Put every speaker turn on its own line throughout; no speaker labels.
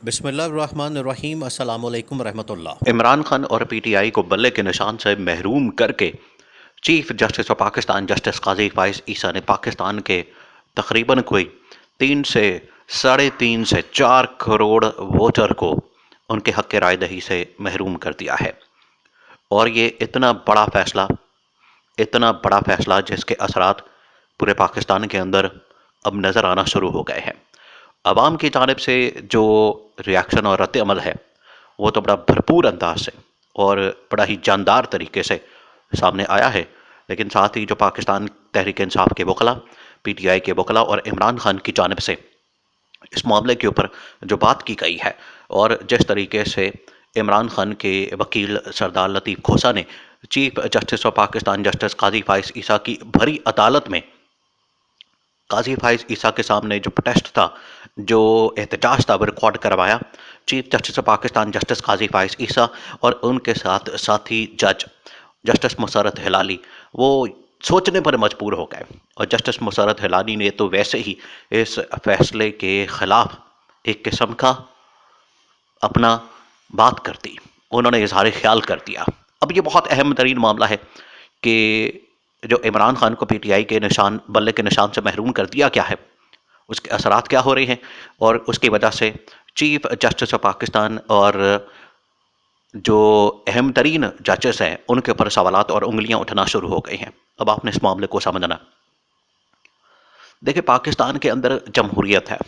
बिस्मिल्लाहिर्रहमानिर्रहीम अस्सलामु अलैकुम रहमतुल्लाह।
इमरान खान और पीटीआई को बल्ले के निशान से महरूम करके chief justice of Pakistan justice Qazi Faez Isa ने पाकिस्तान के तकरीबन कोई 3 से 4.5 वोटर को उनके हक राय दही से महरूम कर दिया है। और ये इतना बड़ा फैसला जिसके असरात पूरे पाकिस्तान के अंदर अब नज़र आना शुरू हो गए हैं। अवाम की जानिब से जो रिएक्शन और रद्द अमल है वो तो बड़ा भरपूर अंदाज से और बड़ा ही जानदार तरीके से सामने आया है। लेकिन साथ ही जो पाकिस्तान तहरीक इंसाफ के वकला, पीटीआई के वकला और इमरान खान की जानिब से इस मामले के ऊपर जो बात की गई है और जिस तरीके से इमरान खान के वकील सरदार लतीफ़ खोसा ने chief justice of Pakistan justice Qazi Faez Isa की भरी अदालत में काजी फाइज ईसा के सामने जो प्रोटेस्ट था, जो एहतजाज था, वो रिकॉर्ड करवाया। Chief justice of Pakistan justice Qazi Faez Isa और उनके साथ साथी जज जस्टिस मुसर्रत हिलाली वो सोचने पर मजबूर हो गए। और जस्टिस मुसर्रत हिलाली ने तो वैसे ही इस फैसले के खिलाफ एक किस्म का अपना बात कर दी, उन्होंने इजहार ख्याल कर दिया। अब ये बहुत अहम तरीन मामला है कि जो इमरान खान को पीटीआई के निशान बल्ले के निशान से महरूम कर दिया क्या है, उसके असरात क्या हो रहे हैं और उसकी वजह से चीफ जस्टिस ऑफ पाकिस्तान और जो अहम तरीन जजेस हैं उनके ऊपर सवालात और उंगलियां उठना शुरू हो गई हैं। अब आपने इस मामले को समझना। देखिए, पाकिस्तान के अंदर जमहूरियत है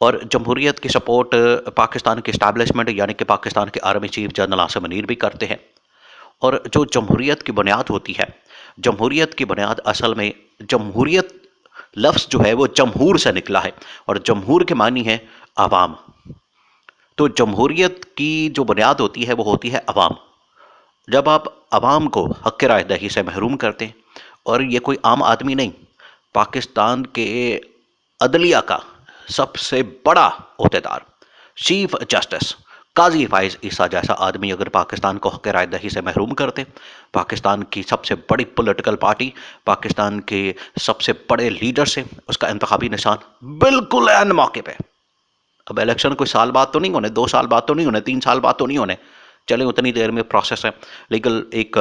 और जमहूरियत की सपोर्ट पाकिस्तान के इस्टेब्लिशमेंट यानी कि पाकिस्तान के army chief general Asim Munir भी करते हैं। और जो जमहूरियत की बुनियाद होती है, जमहूरियत की बुनियाद असल में जमहूरियत लफ्ज़ जो है वो जमहूर से निकला है और जमहूर के मानी है आवाम। तो जमहूरियत की जो बुनियाद होती है वो होती है अवाम। जब आप अवाम को हक राय दही से महरूम करते हैं, और ये कोई आम आदमी नहीं, पाकिस्तान के अदलिया का सबसे बड़ा ओहदेदार चीफ जस्टिस काजी फाइज ईसा जैसा आदमी अगर पाकिस्तान को हक राय दही से महरूम करते, पाकिस्तान की सबसे बड़ी पॉलिटिकल पार्टी, पाकिस्तान के सबसे बड़े लीडर से उसका इंतखाबी निशान बिल्कुल ऐन मौके पे। अब इलेक्शन कोई साल बाद तो नहीं होने, 2 साल बाद तो नहीं होने, 3 साल बाद तो नहीं होने, चले उतनी देर में प्रोसेस है। लीगल एक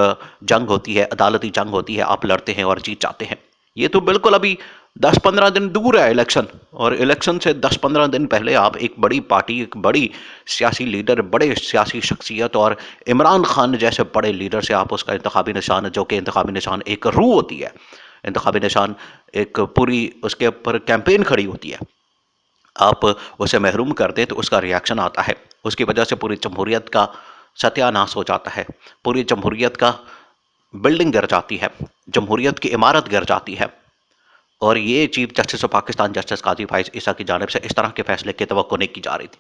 जंग होती है, अदालती जंग होती है, आप लड़ते हैं और जीत जाते हैं। ये तो बिल्कुल अभी 10-15 दिन दूर है इलेक्शन, और इलेक्शन से 10-15 दिन पहले आप एक बड़ी पार्टी, एक बड़ी सियासी लीडर, बड़े सियासी शख्सियत और इमरान खान जैसे बड़े लीडर से आप उसका इंतखाबी निशान, जो कि इंतखाबी निशान एक रूह होती है, इंतखाबी निशान एक पूरी उसके ऊपर कैंपेन खड़ी होती है, आप उसे महरूम कर दें तो उसका रिएक्शन आता है। उसकी वजह से पूरी जमहूरियत का सत्यानाश हो जाता है, पूरी जमहूरियत का बिल्डिंग गिर जाती है, जमहूरियत की इमारत गिर जाती है। और ये chief justice of Pakistan justice Qazi Faez Isa की जानिब से इस तरह के फैसले की तवक्को नहीं की जा रही थी।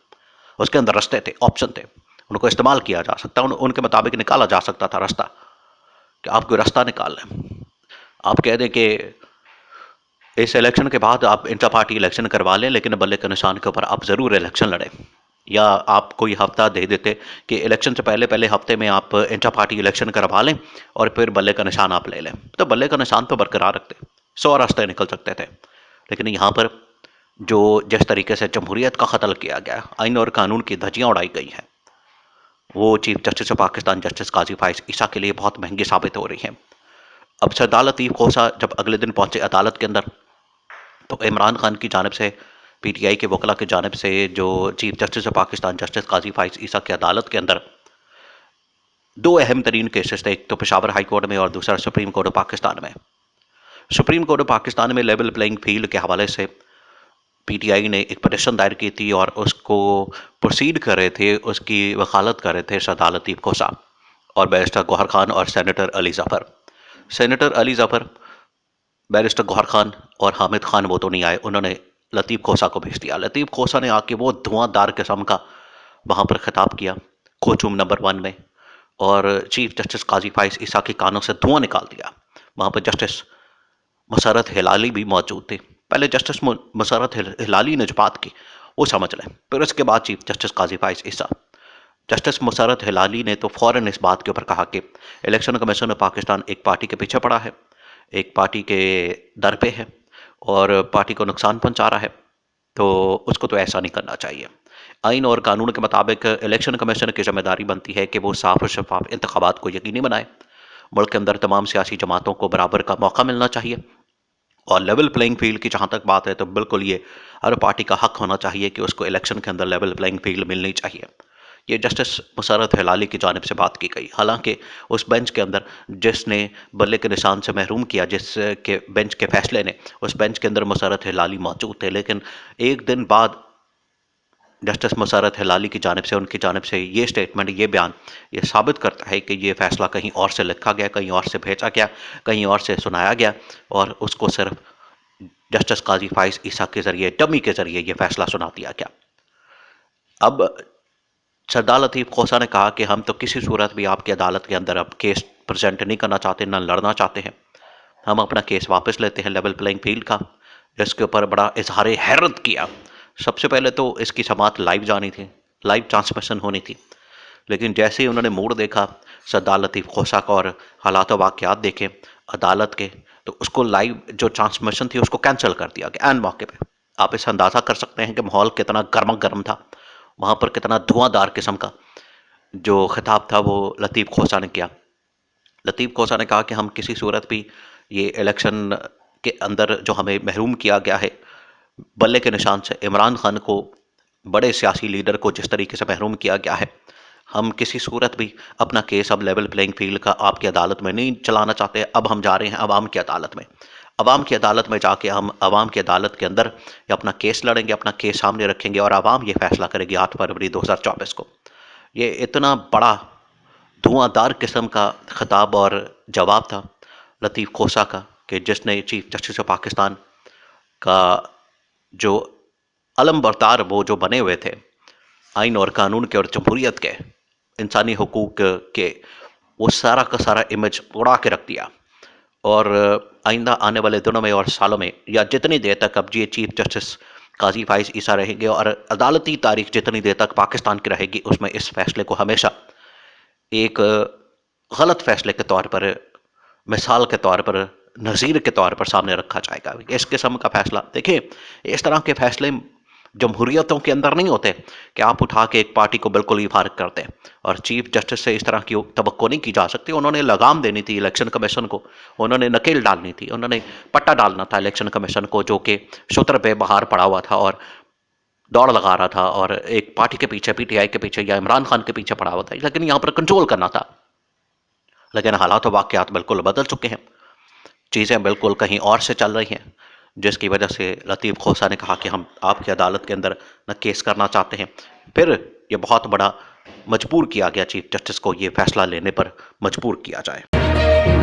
उसके अंदर रस्ते थे, ऑप्शन थे, उनको इस्तेमाल किया जा सकता, उनके मुताबिक निकाला जा सकता था रास्ता, कि आप कोई रास्ता निकाल लें। आप कह दें कि इस इलेक्शन के बाद आप इंटर पार्टी इलेक्शन करवा लें, लेकिन बल्ले के निशान के ऊपर आप ज़रूर इलेक्शन लड़ें। या आप कोई हफ्ता दे देते कि इलेक्शन से पहले पहले हफ्ते में आप इंटर पार्टी इलेक्शन करवा लें और फिर बल्ले का निशान आप ले लें, तो बल्ले का निशान तो बरकरार रखते, 100 रास्ते निकल सकते थे। लेकिन यहाँ पर जो जिस तरीके से जमहूरियत का कत्ल किया गया, आइन और कानून की धज्जियाँ उड़ाई गई हैं, वो chief justice of Pakistan justice Qazi Faez Isa के लिए बहुत महंगी साबित हो रही हैं। अब सरदार लतीफ़ खोसा जब अगले दिन पहुंचे अदालत के अंदर, तो इमरान खान की जानिब से, पीटीआई के वकला की जानिब से जो chief justice of Pakistan justice Qazi Faez Isa की अदालत के अंदर 2 अहम तरीन केसेस थे, एक तो पेशावर हाई कोर्ट में और दूसरा सुप्रीम कोर्ट ऑफ पाकिस्तान में। सुप्रीम कोर्ट ऑफ पाकिस्तान में लेवल प्लेइंग फील्ड के हवाले से पीटीआई ने एक पटिशन दायर की थी और उसको प्रोसीड कर रहे थे, उसकी वकालत कर रहे थे सरदार लतीफ़ खोसा और बैरिस्टर गौहर खान और senator Ali Zafar. Senator Ali Zafar, barrister Gohar Khan और हामिद खान वो तो नहीं आए, उन्होंने लतीफ़ खोसा को भेज दिया। लतीफ़ खोसा ने आके वो धुआंधार किस्म का वहाँ पर खिताब किया कोर्ट रूम नंबर 1 में, और चीफ जस्टिस काजी फाइज ईसा के कानों से धुआं निकाल दिया। वहाँ पर जस्टिस मुसर्रत हिलाली भी मौजूद थे। पहले जस्टिस मुसर्रत हिलाली ने जो बात की वो समझ लें, फिर उसके बाद चीफ जस्टिस काजी फाइज ईसा। जस्टिस मुसर्रत हिलाली ने तो फ़ौरन इस बात के ऊपर कहा कि इलेक्शन कमीशन ऑफ पाकिस्तान एक पार्टी के पीछे पड़ा है, एक पार्टी के दर पे है और पार्टी को नुकसान पहुंचा रहा है, तो उसको तो ऐसा नहीं करना चाहिए। आइन और कानून के मुताबिक इलेक्शन कमीशन की जिम्मेदारी बनती है कि वो साफ और शफाफ इंतखाबात को यकीनी बनाए। मुल्क के अंदर तमाम सियासी जमातों को बराबर का मौका मिलना चाहिए और लेवल प्लेइंग फील्ड की जहाँ तक बात है तो बिल्कुल ये हर पार्टी का हक होना चाहिए कि उसको इलेक्शन के अंदर लेवल प्लेइंग फील्ड मिलनी चाहिए। ये जस्टिस मुशर्रत हिलाली की जानिब से बात की गई। हालांकि उस बेंच के अंदर जिसने बल्ले के निशान से महरूम किया, जिस के बेंच के फैसले ने, उस बेंच के अंदर मुशर्रत हिलाली मौजूद थे, लेकिन एक दिन बाद जस्टिस मुशर्रत हिलाली की जानिब से, उनकी जानिब से ये स्टेटमेंट, ये बयान ये साबित करता है कि ये फैसला कहीं और से लिखा गया, कहीं और से भेजा गया, कहीं और से सुनाया गया और उसको सिर्फ जस्टिस काजी फाइज ईसा के जरिए, डमी के जरिए ये फैसला सुना दिया गया। अब सरदार लतीफ़ खोसा ने कहा कि हम तो किसी सूरत भी आपकी अदालत के अंदर अब केस प्रेजेंट नहीं करना चाहते, ना लड़ना चाहते हैं। हम अपना केस वापस लेते हैं लेवल प्लेइंग फील्ड का। इसके ऊपर बड़ा इजहार हैरत किया। सबसे पहले तो इसकी समात लाइव जानी थी, लाइव ट्रांसमिशन होनी थी, लेकिन जैसे ही उन्होंने मोड़ देखा सरदार लतीफ़ खोसा का और हालात वाक़यात देखे अदालत के, तो उसको लाइव जो ट्रांसमिशन थी उसको कैंसिल कर दिया गया एन मौके पे। आप इस अंदाज़ा कर सकते हैं कि माहौल कितना गर्मा गर्म था, वहाँ पर कितना धुआंधार किस्म का जो खिताब था वो लतीफ़ खोसा ने किया। लतीफ़ खोसा ने कहा कि हम किसी सूरत भी ये इलेक्शन के अंदर जो हमें महरूम किया गया है बल्ले के निशान से, इमरान खान को, बड़े सियासी लीडर को जिस तरीके से महरूम किया गया है, हम किसी सूरत भी अपना केस अब लेवल प्लेइंग फील्ड का आपकी अदालत में नहीं चलाना चाहते। अब हम जा रहे हैं अवाम की अदालत में। अवाम की अदालत में जाके हम अवाम की अदालत के अंदर अपना केस लड़ेंगे, अपना केस सामने रखेंगे और अवाम ये फैसला करेगी 8 फरवरी 2024 को। ये इतना बड़ा धुआंधार किस्म का खिताब और जवाब था लतीफ़ खोसा का कि जिसने चीफ जस्टिस ऑफ पाकिस्तान का जो अलम बरतार वो जो बने हुए थे आइन और कानून के और जमहूरियत के, इंसानी हुकूक के, वो सारा का सारा इमेज उड़ा के रख दिया। और आइंदा आने वाले दिनों में और सालों में या जितनी देर तक अब ये चीफ जस्टिस काजी फाइज ईसा रहेंगे और अदालती तारीख जितनी देर तक पाकिस्तान की रहेगी, उसमें इस फैसले को हमेशा एक गलत फैसले के तौर पर, मिसाल के तौर पर, नज़ीर के तौर पर सामने रखा जाएगा। इस किस्म का फैसला देखिए, इस तरह के फैसले जमहूरियतों के अंदर नहीं होते कि आप उठा के एक पार्टी को बिल्कुल ही फारिग कर दें, और चीफ जस्टिस से इस तरह की तवक्को नहीं की जा सकती। उन्होंने लगाम देनी थी इलेक्शन कमीशन को, उन्होंने नकेल डालनी थी, उन्होंने पट्टा डालना था इलेक्शन कमीशन को, जो कि शुतर बेबहार पड़ा हुआ था और दौड़ लगा रहा था और एक पार्टी के पीछे, पीटीआई के पीछे या इमरान खान के पीछे पड़ा हुआ था, लेकिन यहाँ पर कंट्रोल करना था। लेकिन हालात और वाक़यात बिल्कुल बदल चुके हैं, चीज़ें बिल्कुल कहीं और से चल रही हैं, जिसकी वजह से लतीफ़ खोसा ने कहा कि हम आपकी अदालत के अंदर न केस करना चाहते हैं। फिर ये बहुत बड़ा मजबूर किया गया, चीफ जस्टिस को ये फैसला लेने पर मजबूर किया जाए।